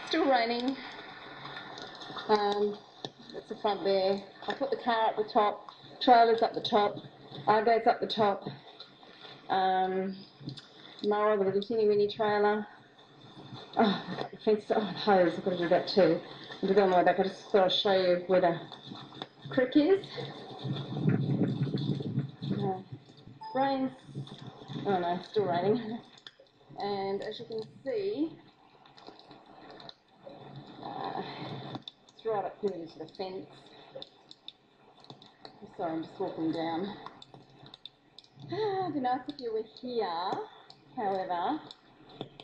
Still raining. That's the front there. I put the car up the top, trailer's up the top, Argo's up the top, mower, the little teeny weeny trailer. Oh, I've got the fence, oh, the hose, I've got to do that too. I'll do that on my way back. I just thought I'd show you where the creek is. Rain's, oh no, still raining. And as you can see, it's right up here to the fence. I'm sorry, I'm just walking down. It'd be nice if you were here. However,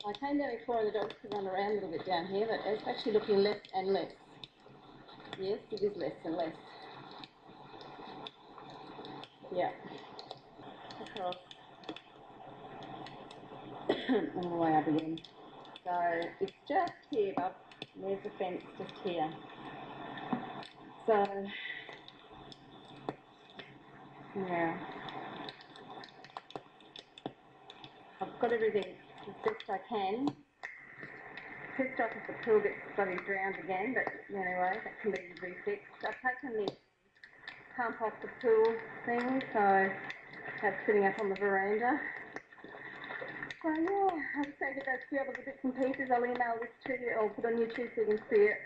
I came down before and the dogs could run around a little bit down here, but it's actually looking less and less. Yes, it is less and less. Yeah. Across. On the way up again. So it's just here, bub. There's the fence just here. So, yeah. I've got everything as best I can. Pissed off if the pool gets bloody drowned again, but anyway, that can be easily fixed. I've taken this pump off the pool thing, so that's sitting up on the veranda. So yeah, I'll just take it those few other bits and pieces. I'll email this to you, or put on YouTube so you can see it.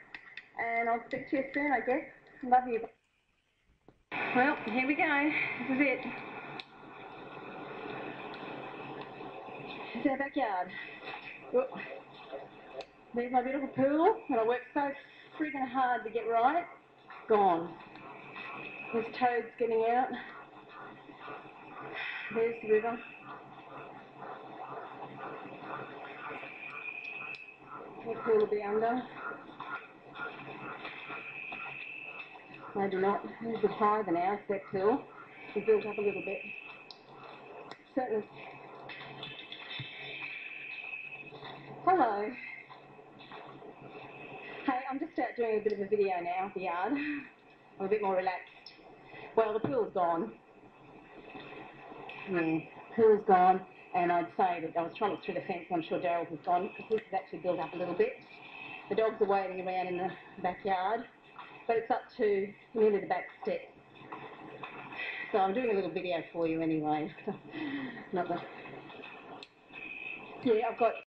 And I'll speak to you soon, I guess. Love you. Well, here we go. This is it. It's our backyard. Oh. There's my beautiful pool that I worked so freaking hard to get right. Gone. There's toads getting out. There's the river. The pool will be under. Maybe not. It's a bit higher than ours, that pool. It's built up a little bit. Certainly. Hello. Hey, I'm just out doing a bit of a video now of the yard. I'm a bit more relaxed. Well, the pool's gone. Yeah, pool's gone. And I'd say that I was trying to look through the fence, and I'm sure Daryl's is gone, because this is actually built up a little bit. The dogs are wading around in the backyard, but it's up to nearly the back step. So I'm doing a little video for you anyway. Not the... Yeah, I've got